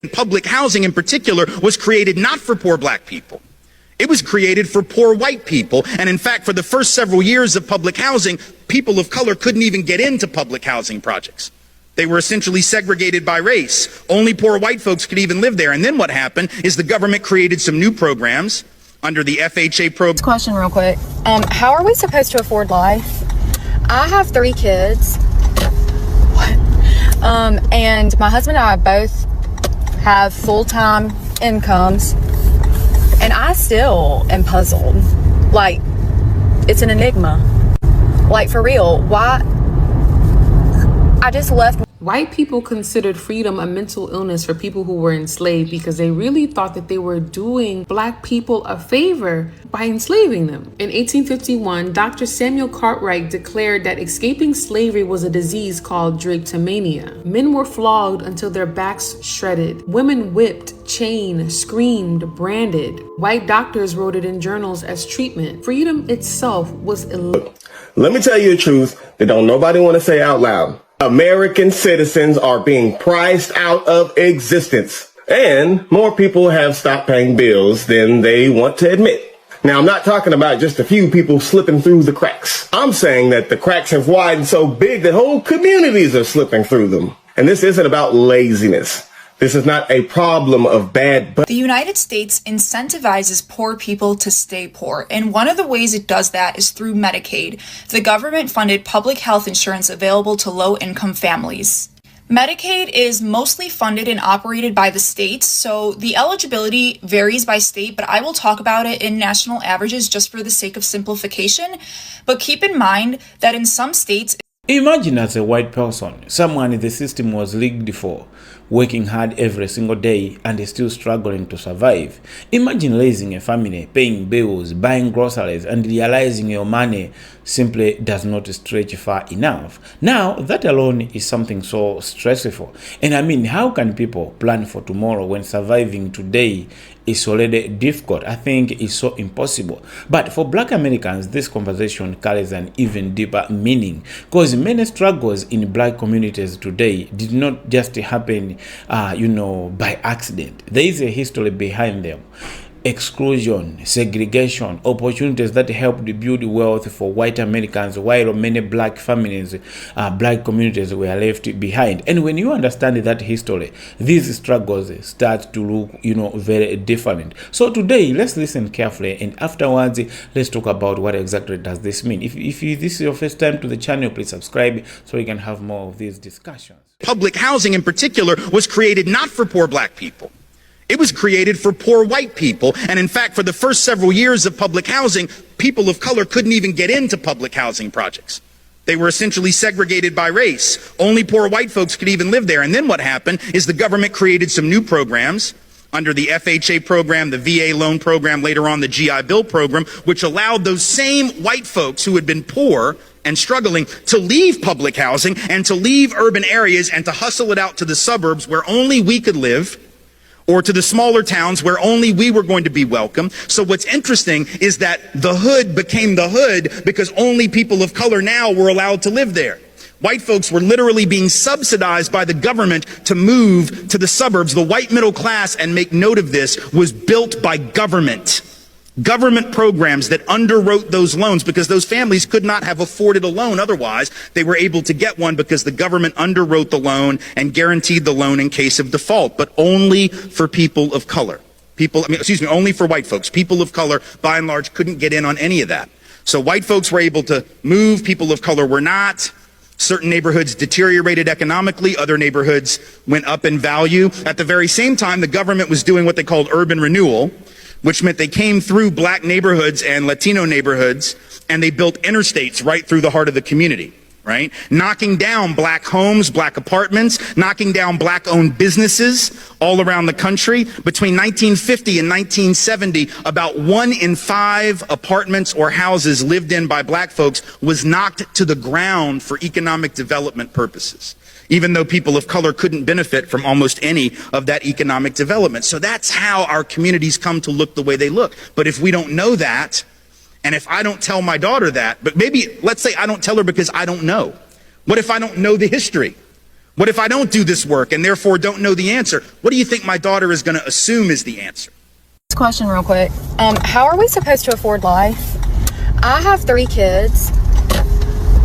Public housing in particular was created not for poor black people. It was created for poor white people. And in fact, for the first several years of public housing, people of color couldn't even get into public housing projects. They were essentially segregated by race. Only poor white folks could even live there. And then what happened is the government created some new programs under the FHA program. Question real quick. How are we supposed to afford life? I have 3 kids. What? And my husband and I both have full-time incomes, and I still am puzzled. Like, it's an enigma. Like, for real, why? I just left. White people considered freedom a mental illness for people who were enslaved because they really thought that they were doing black people a favor by enslaving them. In 1851, Dr. Samuel Cartwright declared that escaping slavery was a disease called drapetomania. Men were flogged until their backs shredded. Women whipped, chained, screamed, branded. White doctors wrote it in journals as treatment. Freedom itself was illegal. Let me tell you the truth that don't nobody want to say out loud. American citizens are being priced out of existence, and more people have stopped paying bills than they want to admit. Now, I'm not talking about just a few people slipping through the cracks. I'm saying that the cracks have widened so big that whole communities are slipping through them. And this isn't about laziness. This is not a problem of bad budget. The United States incentivizes poor people to stay poor, and one of the ways it does that is through Medicaid, the government-funded public health insurance available to low-income families. Medicaid is mostly funded and operated by the states, so the eligibility varies by state, but I will talk about it in national averages just for the sake of simplification. But keep in mind that in some states... Imagine as a white person, someone the system was rigged for, working hard every single day and still struggling to survive. Imagine raising a family, paying bills, buying groceries, and realizing your money simply does not stretch far enough. Now, that alone is something so stressful. And I mean, how can people plan for tomorrow when surviving today is already difficult? I think it's so impossible. But for Black Americans, this conversation carries an even deeper meaning, because many struggles in Black communities today did not just happen, by accident. There is a history behind them. Exclusion, segregation, opportunities that helped build wealth for white Americans, while many black families, black communities were left behind. And when you understand that history, these struggles start to look, very different. So today, let's listen carefully, and afterwards, let's talk about what exactly does this mean. If this is your first time to the channel, please subscribe so we can have more of these discussions. Public housing in particular was created not for poor black people. It was created for poor white people. And in fact, for the first several years of public housing, people of color couldn't even get into public housing projects. They were essentially segregated by race. Only poor white folks could even live there. And then what happened is the government created some new programs under the FHA program, the VA loan program, later on the GI Bill program, which allowed those same white folks who had been poor and struggling to leave public housing and to leave urban areas and to hustle it out to the suburbs where only we could live, or to the smaller towns where only we were going to be welcome. So what's interesting is that the hood became the hood because only people of color now were allowed to live there. White folks were literally being subsidized by the government to move to the suburbs. The white middle class, and make note of this, was built by government. Government programs that underwrote those loans because those families could not have afforded a loan otherwise. They were able to get one because the government underwrote the loan and guaranteed the loan in case of default, but only for people of color. Only for white folks. People of color, by and large, couldn't get in on any of that. So white folks were able to move, people of color were not. Certain neighborhoods deteriorated economically, other neighborhoods went up in value. At the very same time, the government was doing what they called urban renewal, which meant they came through black neighborhoods and Latino neighborhoods, and they built interstates right through the heart of the community, right? Knocking down black homes, black apartments, knocking down black-owned businesses all around the country. Between 1950 and 1970, about 1 in 5 apartments or houses lived in by black folks was knocked to the ground for economic development purposes, even though people of color couldn't benefit from almost any of that economic development. So that's how our communities come to look the way they look. But if we don't know that, and if I don't tell my daughter that, but maybe let's say I don't tell her because I don't know. What if I don't know the history? What if I don't do this work and therefore don't know the answer? What do you think my daughter is going to assume is the answer? Question real quick. How are we supposed to afford life? I have 3 kids.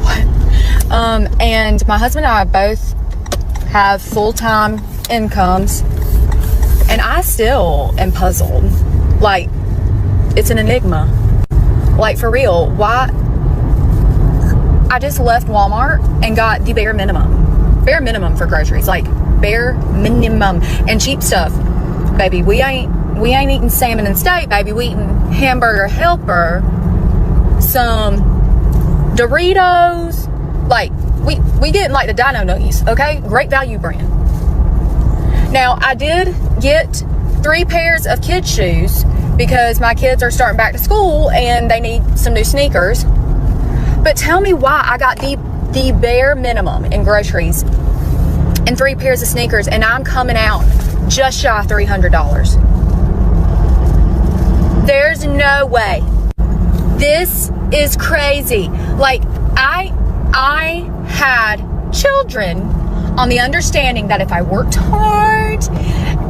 What? And my husband and I both have full-time incomes, and I still am puzzled. Like, it's an enigma. Like, for real, why? I just left Walmart and got the bare minimum for groceries, like bare minimum, and cheap stuff. Baby, we ain't eating salmon and steak, baby. We eating hamburger helper, some Doritos, like we getting like the Dino Nuggies, okay? Great value brand. Now, I did get 3 pairs of kids shoes because my kids are starting back to school and they need some new sneakers. But tell me why I got the bare minimum in groceries and 3 pairs of sneakers, and I'm coming out just shy of $300. There's no way. This is crazy. Like, I had children on the understanding that if I worked hard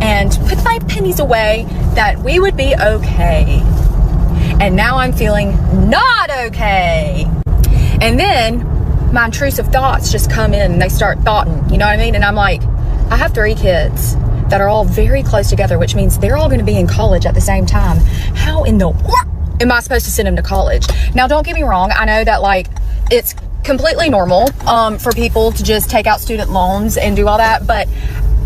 and put my pennies away, that we would be okay. And now I'm feeling not okay. And then my intrusive thoughts just come in and they start thoughting, you know what I mean? And I'm like, I have 3 kids that are all very close together, which means they're all going to be in college at the same time. How in the world am I supposed to send them to college? Now, don't get me wrong. I know that, like, it's completely normal for people to just take out student loans and do all that, but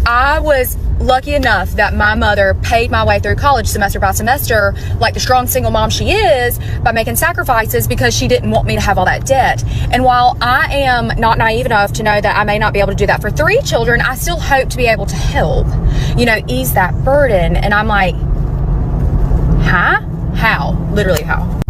I was lucky enough that my mother paid my way through college semester by semester, like the strong single mom she is, by making sacrifices because she didn't want me to have all that debt. And while I am not naive enough to know that I may not be able to do that for 3 children, I still hope to be able to help, ease that burden. And I'm like, huh? How? Literally how?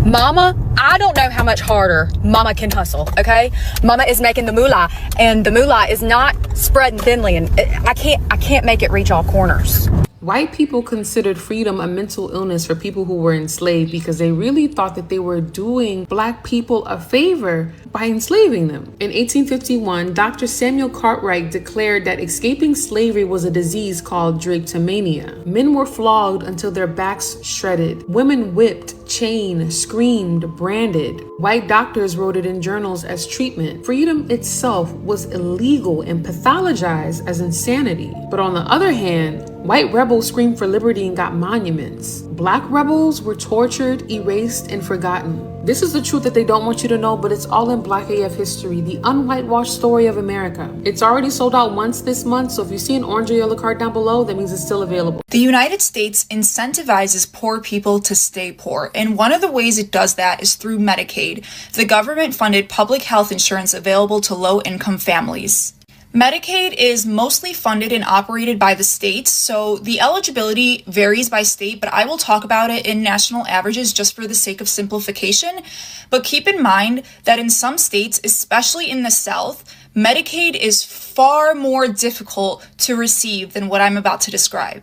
Mama, I don't know how much harder mama can hustle, okay? Mama is making the moolah, and the moolah is not spreading thinly, and I can't make it reach all corners. White people considered freedom a mental illness for people who were enslaved because they really thought that they were doing Black people a favor by enslaving them. In 1851, Dr. Samuel Cartwright declared that escaping slavery was a disease called drapetomania. Men were flogged until their backs shredded. Women whipped, chained, screamed, branded. White doctors wrote it in journals as treatment. Freedom itself was illegal and pathologized as insanity. But on the other hand, white rebels screamed for liberty and got monuments. Black rebels were tortured, erased, and forgotten. This is the truth that they don't want you to know, but it's all in Black AF history, the unwhitewashed story of America. It's already sold out once this month, so if you see an orange or yellow card down below, that means it's still available. The United States incentivizes poor people to stay poor, and one of the ways it does that is through Medicaid, the government-funded public health insurance available to low-income families. Medicaid is mostly funded and operated by the states, so the eligibility varies by state, but I will talk about it in national averages just for the sake of simplification. But keep in mind that in some states, especially in the South, Medicaid is far more difficult to receive than what I'm about to describe.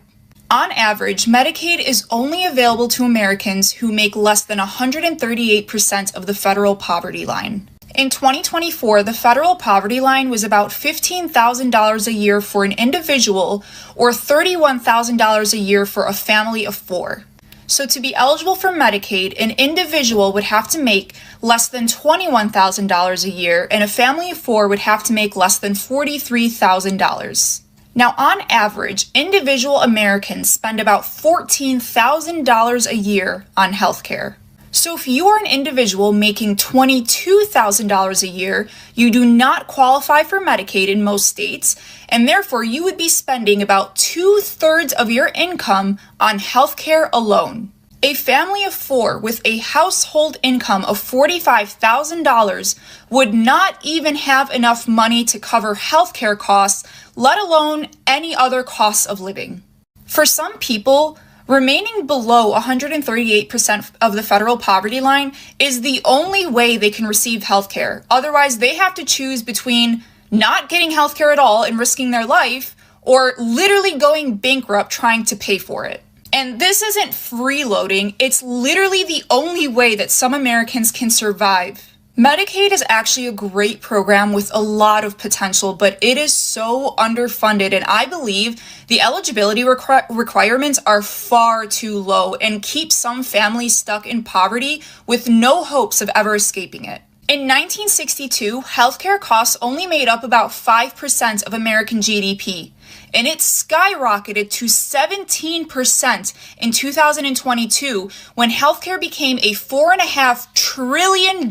On average, Medicaid is only available to Americans who make less than 138% of the federal poverty line. In 2024, the federal poverty line was about $15,000 a year for an individual or $31,000 a year for a family of 4. So to be eligible for Medicaid, an individual would have to make less than $21,000 a year, and a family of 4 would have to make less than $43,000. Now, on average, individual Americans spend about $14,000 a year on healthcare. So if you are an individual making $22,000 a year, you do not qualify for Medicaid in most states, and therefore you would be spending about 2/3 of your income on healthcare alone. A family of 4 with a household income of $45,000 would not even have enough money to cover healthcare costs, let alone any other costs of living. For some people, remaining below 138% of the federal poverty line is the only way they can receive healthcare. Otherwise, they have to choose between not getting healthcare at all and risking their life, or literally going bankrupt trying to pay for it. And this isn't freeloading, it's literally the only way that some Americans can survive. Medicaid is actually a great program with a lot of potential, but it is so underfunded, and I believe the eligibility requirements are far too low and keep some families stuck in poverty with no hopes of ever escaping it. In 1962, healthcare costs only made up about 5% of American GDP, and it skyrocketed to 17% in 2022 when healthcare became a $4.5 trillion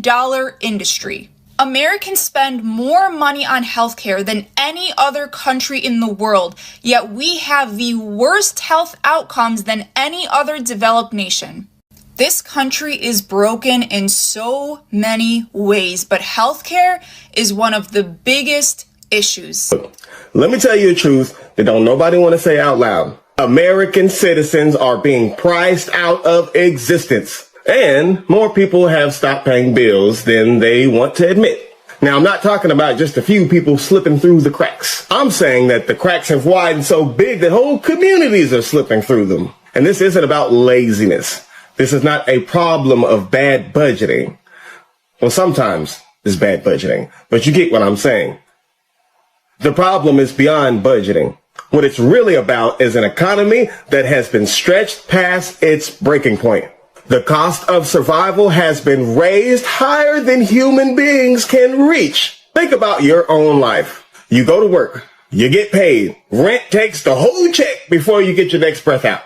industry. Americans spend more money on healthcare than any other country in the world, yet we have the worst health outcomes than any other developed nation. This country is broken in so many ways, but healthcare is one of the biggest issues. Let me tell you a truth that don't nobody want to say out loud. American citizens are being priced out of existence, and more people have stopped paying bills than they want to admit. Now, I'm not talking about just a few people slipping through the cracks. I'm saying that the cracks have widened so big that whole communities are slipping through them. And this isn't about laziness. This is not a problem of bad budgeting. Well, sometimes it's bad budgeting, but you get what I'm saying. The problem is beyond budgeting. What it's really about is an economy that has been stretched past its breaking point. The cost of survival has been raised higher than human beings can reach. Think about your own life. You go to work, you get paid, rent takes the whole check before you get your next breath out.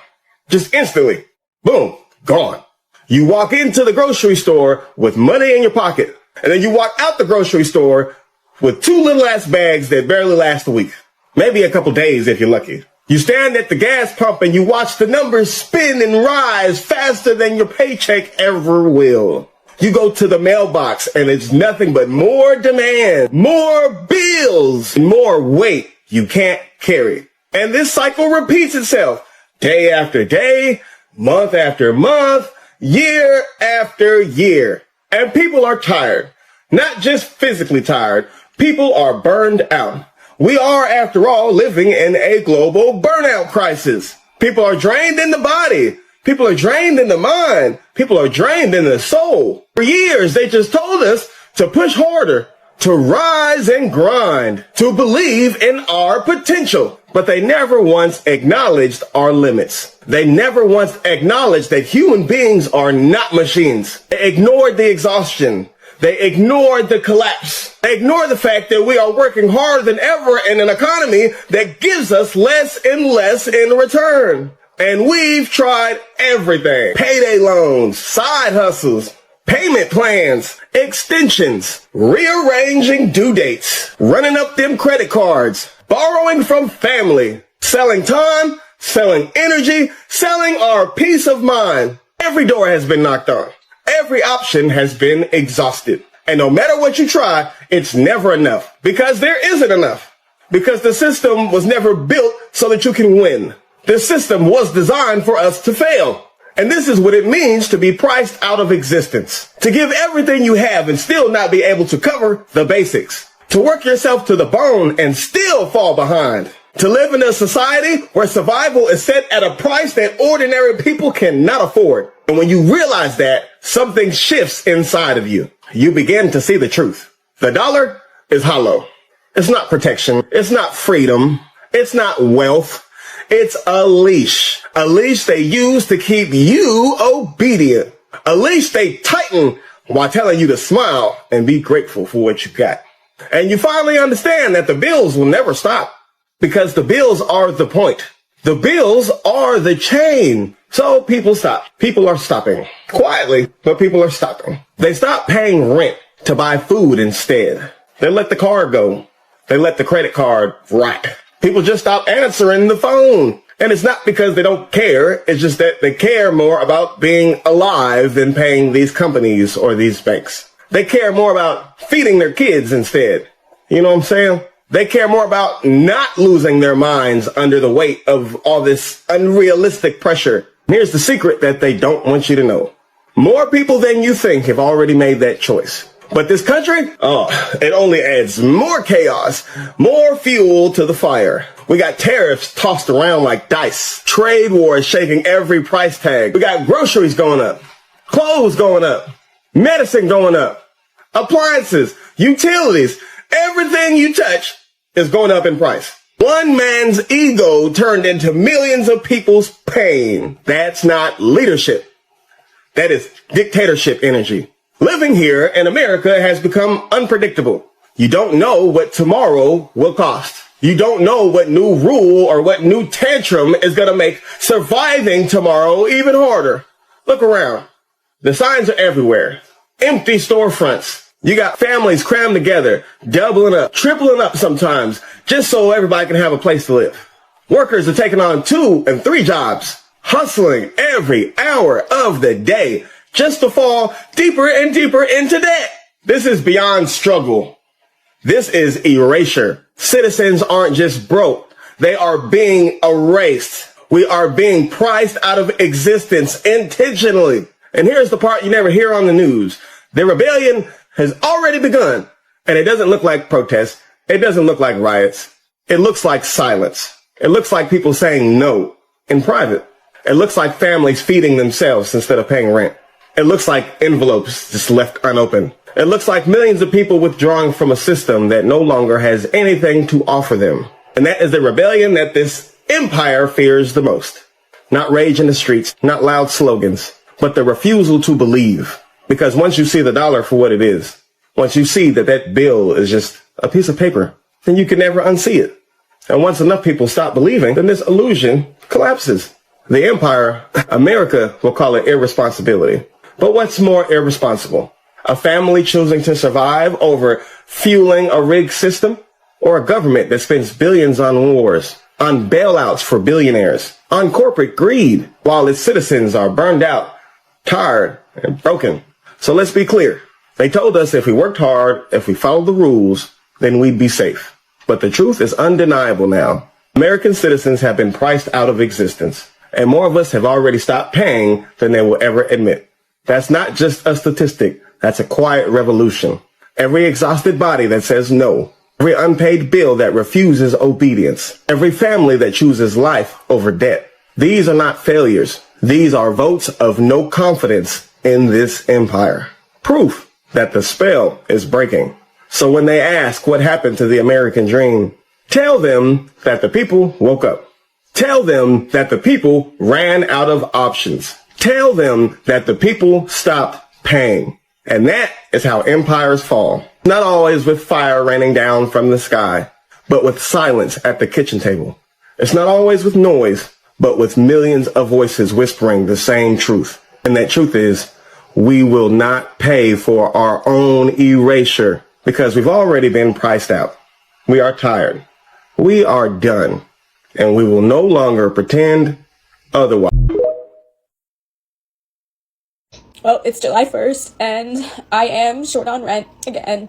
Just instantly. Boom. Gone. You walk into the grocery store with money in your pocket, and then you walk out the grocery store with two little ass bags that barely last a week. Maybe a couple days if you're lucky. You stand at the gas pump and you watch the numbers spin and rise faster than your paycheck ever will. You go to the mailbox and it's nothing but more demand, more bills, and more weight you can't carry. And this cycle repeats itself day after day, month after month, year after year. And people are tired. Not just physically tired. People are burned out. We are, after all, living in a global burnout crisis. People are drained in the body. People are drained in the mind. People are drained in the soul. For years, they just told us to push harder, to rise and grind, to believe in our potential. But they never once acknowledged our limits. They never once acknowledged that human beings are not machines. They ignored the exhaustion. They ignored the collapse. They ignored the fact that we are working harder than ever in an economy that gives us less and less in return. And we've tried everything. Payday loans, side hustles, payment plans, extensions, rearranging due dates, running up them credit cards, borrowing from family, selling time, selling energy, selling our peace of mind. Every door has been knocked on. Every option has been exhausted. And no matter what you try, it's never enough. Because there isn't enough. Because the system was never built so that you can win. The system was designed for us to fail. And this is what it means to be priced out of existence. To give everything you have and still not be able to cover the basics. To work yourself to the bone and still fall behind. To live in a society where survival is set at a price that ordinary people cannot afford. And when you realize that, something shifts inside of you. You begin to see the truth. The dollar is hollow. It's not protection. It's not freedom. It's not wealth. It's a leash. A leash they use to keep you obedient. A leash they tighten while telling you to smile and be grateful for what you got. And you finally understand that the bills will never stop. Because the bills are the point. The bills are the chain. So people stop. People are stopping. Quietly, but people are stopping. They stop paying rent to buy food instead. They let the car go. They let the credit card rot. People just stop answering the phone. And it's not because they don't care. It's just that they care more about being alive than paying these companies or these banks. They care more about feeding their kids instead. You know what I'm saying? They care more about not losing their minds under the weight of all this unrealistic pressure. Here's the secret that they don't want you to know. More people than you think have already made that choice. But this country, it only adds more chaos, more fuel to the fire. We got tariffs tossed around like dice. Trade wars shaking every price tag. We got groceries going up, clothes going up, medicine going up. appliances, utilities, everything you touch is going up in price. One man's ego turned into millions of people's pain. That's not leadership. That is dictatorship energy. Living here in America has become unpredictable. You don't know what tomorrow will cost. You don't know what new rule or what new tantrum is going to make surviving tomorrow even harder. Look around. The signs are everywhere. Empty storefronts. You got families crammed together, doubling up, tripling up sometimes, just so everybody can have a place to live. Workers are taking on 2 and 3 jobs, hustling every hour of the day just to fall deeper and deeper into debt. This is beyond struggle. This is erasure. Citizens aren't just broke. They are being erased. We are being priced out of existence intentionally. And here's the part you never hear on the news. The rebellion has already begun, and it doesn't look like protests. It doesn't look like riots. It looks like silence. It looks like people saying no in private. It looks like families feeding themselves instead of paying rent. It looks like envelopes just left unopened. It looks like millions of people withdrawing from a system that no longer has anything to offer them. And that is the rebellion that this empire fears the most. Not rage in the streets, not loud slogans, but the refusal to believe. Because once you see the dollar for what it is, once you see that that bill is just a piece of paper, then you can never unsee it. And once enough people stop believing, then this illusion collapses. The empire, America, will call it irresponsibility. But what's more irresponsible? A family choosing to survive over fueling a rigged system? Or a government that spends billions on wars, on bailouts for billionaires, on corporate greed, while its citizens are burned out, tired, and broken? So let's be clear. They told us if we worked hard, if we followed the rules, then we'd be safe. But the truth is undeniable now. American citizens have been priced out of existence, and more of us have already stopped paying than they will ever admit. That's not just a statistic. That's a quiet revolution. Every exhausted body that says no. Every unpaid bill that refuses obedience. Every family that chooses life over debt. These are not failures. These are votes of no confidence in this empire. Proof that the spell is breaking. So when they ask what happened to the American dream, tell them that the people woke up. Tell them that the people ran out of options. Tell them that the people stopped paying. And that is how empires fall. Not always with fire raining down from the sky, but with silence at the kitchen table. It's not always with noise, but with millions of voices whispering the same truth. And that truth is, we will not pay for our own erasure because we've already been priced out. We are tired. We are done. And we will no longer pretend otherwise. Well, it's July 1st, and I am short on rent again.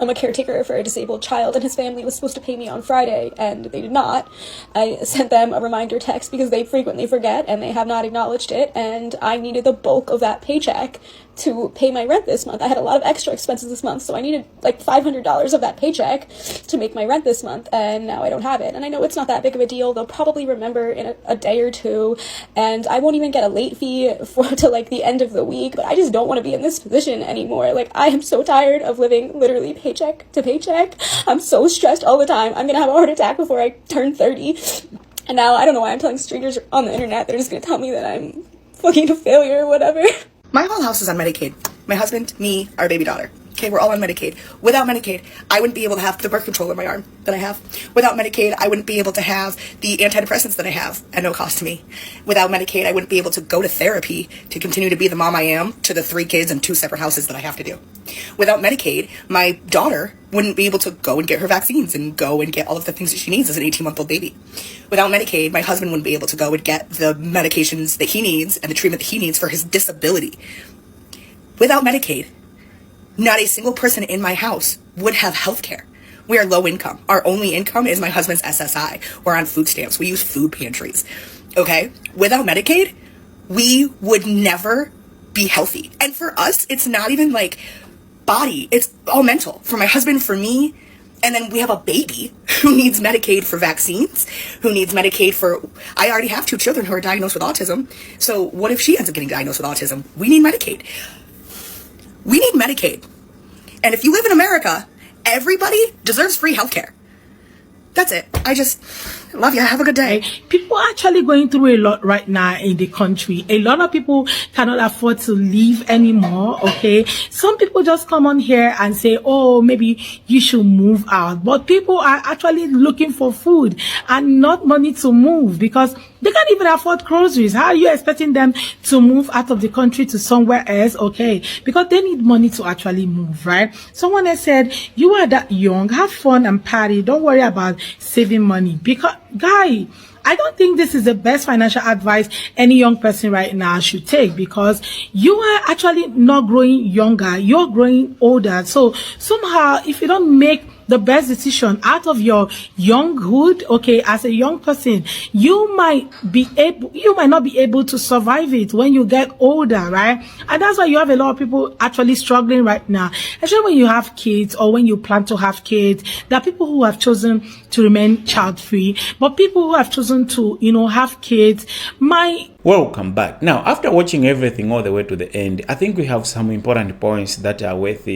I'm a caretaker for a disabled child, and his family was supposed to pay me on Friday, and they did not. I sent them a reminder text because they frequently forget, and they have not acknowledged it, and I needed the bulk of that paycheck to pay my rent this month. I had a lot of extra expenses this month, so I needed like $500 of that paycheck to make my rent this month, and now I don't have it. And I know it's not that big of a deal. They'll probably remember in a day or two, and I won't even get a late fee to like the end of the week, but I just don't want to be in this position anymore. Like, I am so tired of living literally paycheck to paycheck. I'm so stressed all the time. I'm gonna have a heart attack before I turn 30. And now I don't know why I'm telling strangers on the internet. They're just gonna tell me that I'm fucking a failure or whatever. My whole house is on Medicaid. My husband, me, our baby daughter. Okay, we're all on Medicaid. Without Medicaid, I wouldn't be able to have the birth control in my arm that I have. Without Medicaid, I wouldn't be able to have the antidepressants that I have at no cost to me. Without Medicaid, I wouldn't be able to go to therapy to continue to be the mom I am to the 3 kids and 2 separate houses that I have to do. Without Medicaid, my daughter wouldn't be able to go and get her vaccines and go and get all of the things that she needs as an 18-month-old baby. Without Medicaid, my husband wouldn't be able to go and get the medications that he needs and the treatment that he needs for his disability. Without Medicaid, not a single person in my house would have health care. We are low income. Our only income is my husband's SSI. We're on food stamps. We use food pantries. Okay? Without Medicaid, we would never be healthy. And for us, it's not even like body. It's all mental. For my husband, for me, and then we have a baby who needs Medicaid for vaccines, who needs Medicaid for... I already have 2 children who are diagnosed with autism. So what if she ends up getting diagnosed with autism? We need Medicaid. We need Medicaid. And if you live in America, everybody deserves free healthcare. That's it. I just love you. Have a good day. People are actually going through a lot right now in the country. A lot of people cannot afford to live anymore, okay? Some people just come on here and say, oh, maybe you should move out. But people are actually looking for food and not money to move because they can't even afford groceries. How are you expecting them to move out of the country to somewhere else? Okay, because they need money to actually move, right? Someone has said, you are that young, have fun and party. Don't worry about saving money. Because, guy, I don't think this is the best financial advice any young person right now should take because you are actually not growing younger. You're growing older. So somehow, if you don't make the best decision out of your younghood, okay, as a young person, you might not be able to survive it when you get older, right? And that's why you have a lot of people actually struggling right now, especially when you have kids or when you plan to have kids. There are people who have chosen to remain child-free, but people who have chosen to, have kids might. Welcome back. Now, after watching everything all the way to the end, I think we have some important points that are worth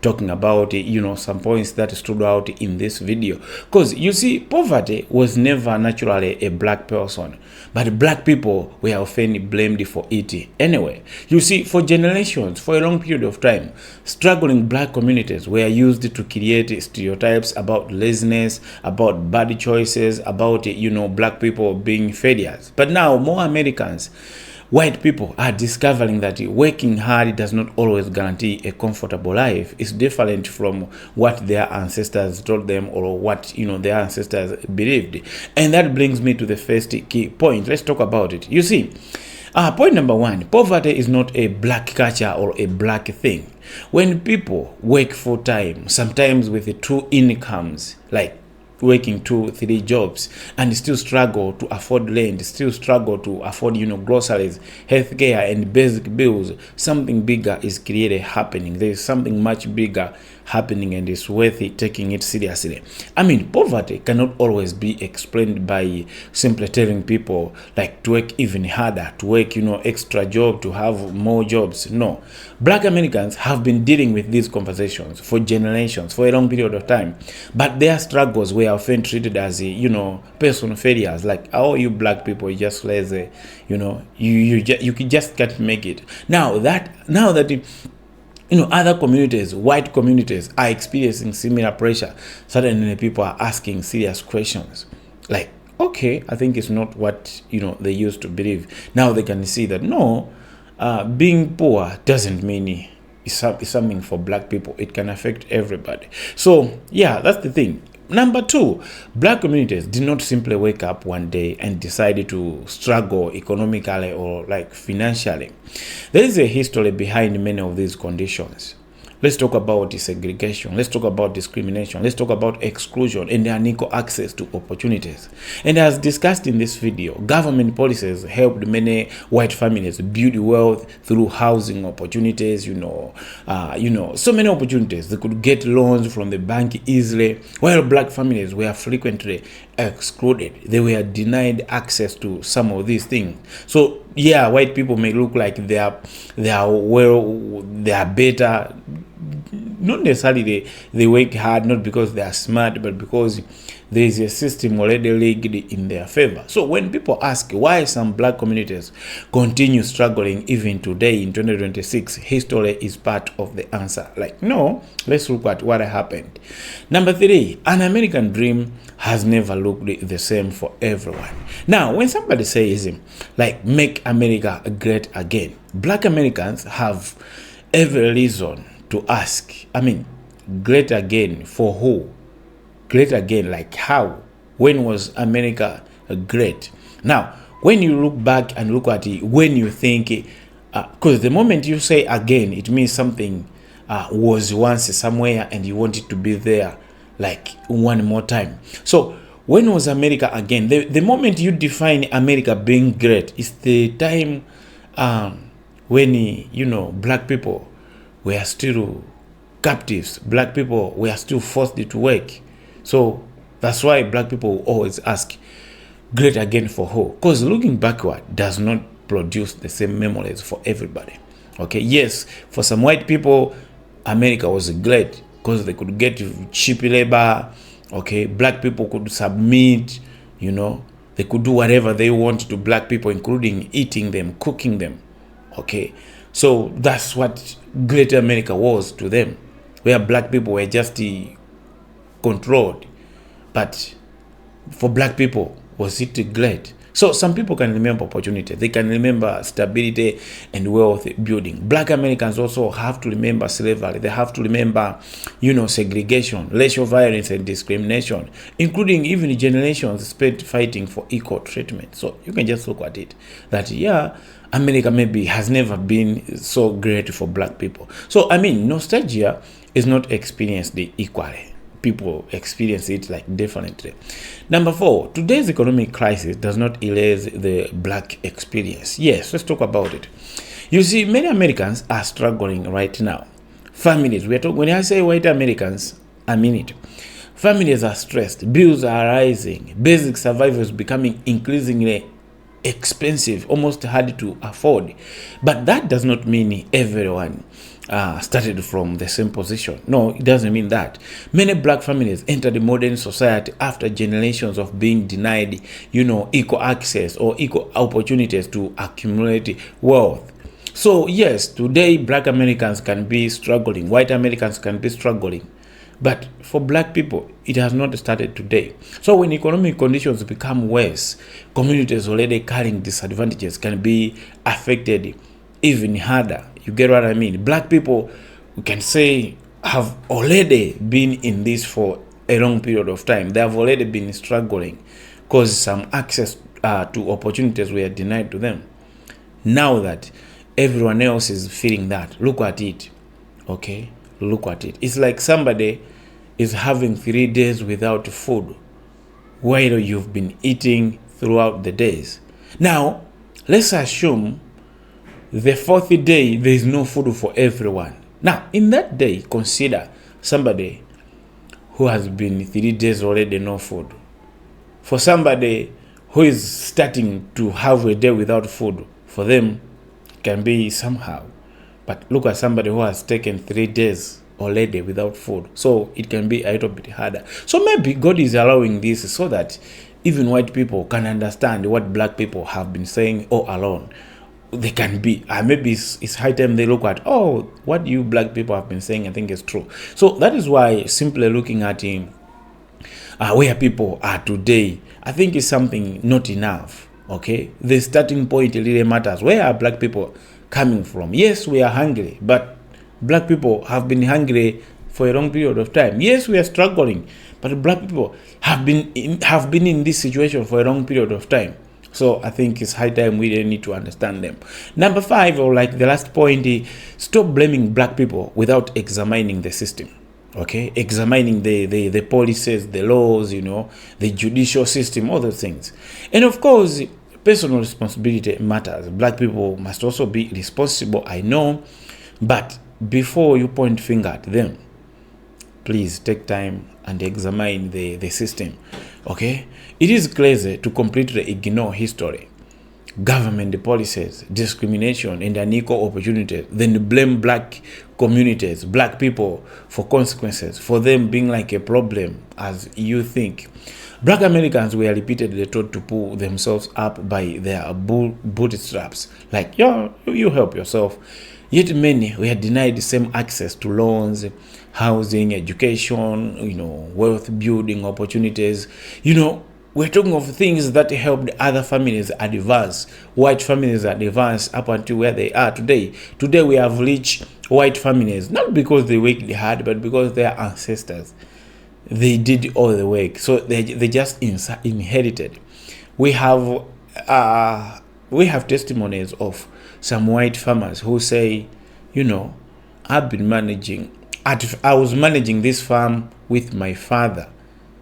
talking about, some points that stood out in this video. Because you see, poverty was never naturally a black person, but black people were often blamed for it. Anyway, you see, for generations, for a long period of time, struggling black communities were used to create stereotypes about laziness, about bad choices, about, black people being failures. But now, more Americans, white people are discovering that working hard does not always guarantee a comfortable life. It's different from what their ancestors told them or what their ancestors believed. And that brings me to the first key point. Let's talk about it. You see, point number one, poverty is not a black culture or a black thing. When people work full time, sometimes with 2 incomes, like working 2-3 jobs, and still struggle to afford rent, still struggle to afford groceries, healthcare, and basic bills, something bigger is clearly happening. There is something much bigger happening, and it's worth taking it seriously. I mean, poverty cannot always be explained by simply telling people like to work even harder, to work extra job, to have more jobs. No, black Americans have been dealing with these conversations for generations, for a long period of time, but their struggles were often treated as personal failures, like, oh, you black people, you just lazy, you just can't make it. Now that other communities, white communities, are experiencing similar pressure, suddenly people are asking serious questions like, okay, I think it's not what they used to believe. Now they can see that no, being poor doesn't mean it's something for black people. It can affect everybody. So yeah, that's the thing. Number two, black communities did not simply wake up one day and decide to struggle economically or like financially. There is a history behind many of these conditions. Let's talk about segregation. Let's talk about discrimination. Let's talk about exclusion and unequal access to opportunities. And as discussed in this video, government policies helped many white families build wealth through housing opportunities, so many opportunities. They could get loans from the bank easily, while black families were frequently excluded. They were denied access to some of these things. So yeah, white people may look like they are better. Not necessarily they work hard, not because they are smart, but because there is a system already rigged in their favor. So when people ask why some black communities continue struggling even today in 2026, history is part of the answer. Like, no, let's look at what happened. Number three, an American dream has never looked the same for everyone. Now, when somebody says, like, make America great again, black Americans have every reason to ask, great again for who? Great again, like how? When was America great? Now, when you look back and look at it, when you think, because the moment you say again, it means something was once somewhere and you want it to be there, like one more time. So, when was America again? The moment you define America being great is the time when, black people were still captives. Black people were still forced to work. So that's why black people always ask, great again for who? Because looking backward does not produce the same memories for everybody. Okay, yes, for some white people, America was great because they could get cheap labor. Okay, black people could submit, they could do whatever they want to black people, including eating them, cooking them. Okay, so that's what great America was to them, where black people were just controlled. But for black people, was it great? So some people can remember opportunity. They can remember stability and wealth building. Black Americans also have to remember slavery. They have to remember, segregation, racial violence and discrimination, including even generations spent fighting for equal treatment. So you can just look at it that, America maybe has never been so great for black people. So, nostalgia is not experienced equally. People experience it differently. Number 4, today's economic crisis does not erase the black experience. Yes, let's talk about it. You see, many Americans are struggling right now. Families, when I say white Americans, I mean it. Families are stressed, bills are rising, basic survival is becoming increasingly expensive, almost hard to afford. But that does not mean everyone started from the same position. No, it doesn't mean that. Many black families entered the modern society after generations of being denied, equal access or equal opportunities to accumulate wealth. So yes, today black Americans can be struggling, white Americans can be struggling. But for black people, it has not started today. So when economic conditions become worse, communities already carrying disadvantages can be affected even harder. You get what I mean? Black people, we can say, have already been in this for a long period of time. They have already been struggling because some access to opportunities were denied to them. Now that everyone else is feeling that, look at it. Okay? Look at it. It's like somebody is having 3 days without food while you've been eating throughout the days. Now, let's assume the 4th day there is no food for everyone. Now, in that day, consider somebody who has been 3 days already no food. For somebody who is starting to have a day without food, for them, it can be somehow. But look at somebody who has taken 3 days already without food. So it can be a little bit harder. So maybe God is allowing this so that even white people can understand what black people have been saying all along. They can be, maybe it's high time they look at, what you black people have been saying, I think is true. So that is why simply looking at where people are today, I think is something not enough. Okay, the starting point really matters. Where are black people coming from? Yes, we are hungry, but black people have been hungry for a long period of time. Yes, we are struggling, but black people have been in this situation for a long period of time. So I think it's high time we really need to understand them. Number 5, or like the last point, stop blaming black people without examining the system. Okay, examining the policies, the laws, the judicial system, all those things. And of course, personal responsibility matters. Black people must also be responsible, I know, but before you point finger at them, please take time and examine the system. Okay, it is crazy to completely ignore history, government policies, discrimination, and unequal opportunities, then blame black communities, black people for consequences, for them being like a problem as you think. Black Americans were repeatedly told to pull themselves up by their bootstraps, like, you help yourself. Yet many were denied the same access to loans, housing, education, wealth building opportunities. We're talking of things that helped other families advance, white families advance up until where they are today. Today we have rich white families, not because they worked hard, but because their ancestors, they did all the work. So they just inherited. We have testimonies of some white farmers who say, I've been I was managing this farm with my father.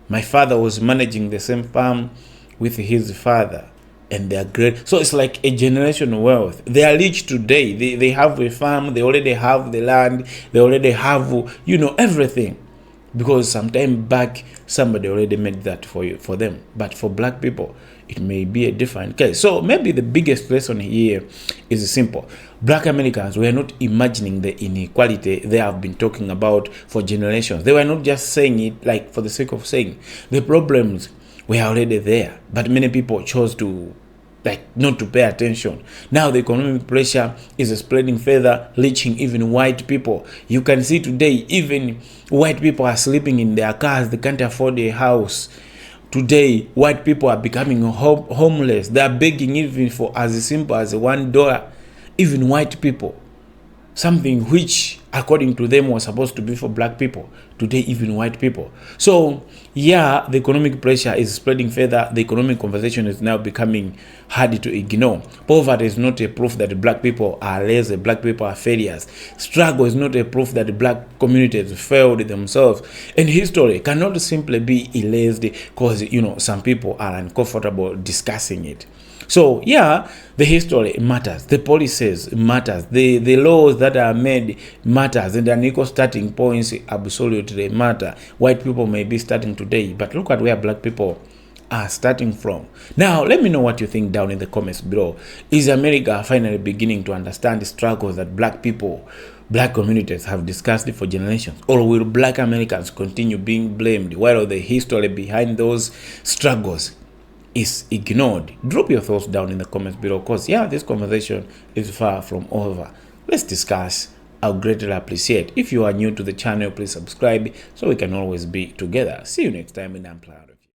My father was managing the same farm with his father, and they are great. So it's like a generational wealth. They are rich today. They have a farm. They already have the land. They already have, everything. Because sometime back, somebody already made that for them. But for black people, it may be a different case. So maybe the biggest lesson here is simple. Black Americans were not imagining the inequality they have been talking about for generations. They were not just saying it like for the sake of saying. The problems were already there, but many people chose to not to pay attention. Now the economic pressure is spreading further, reaching even white people. You can see today even white people are sleeping in their cars. They can't afford a house. Today, white people are becoming homeless. They are begging even for as simple as $1. Even white people. Something which, according to them, was supposed to be for black people. Today, even white people. So, yeah, the economic pressure is spreading further. The economic conversation is now becoming hard to ignore. Poverty is not a proof that black people are lazy, black people are failures. Struggle is not a proof that black communities failed themselves. And history cannot simply be erased because, some people are uncomfortable discussing it. So, yeah, the history matters, the policies matters, the laws that are made matters, and the unequal starting points absolutely matter. White people may be starting today, but look at where black people are starting from. Now, let me know what you think down in the comments below. Is America finally beginning to understand the struggles that black communities have discussed for generations? Or will black Americans continue being blamed while the history behind those struggles is ignored? Drop your thoughts down in the comments below, because this conversation is far from over. Let's discuss. I'll greatly appreciate. If you are new to the channel, please subscribe so we can always be together. See you next time in Unplugged.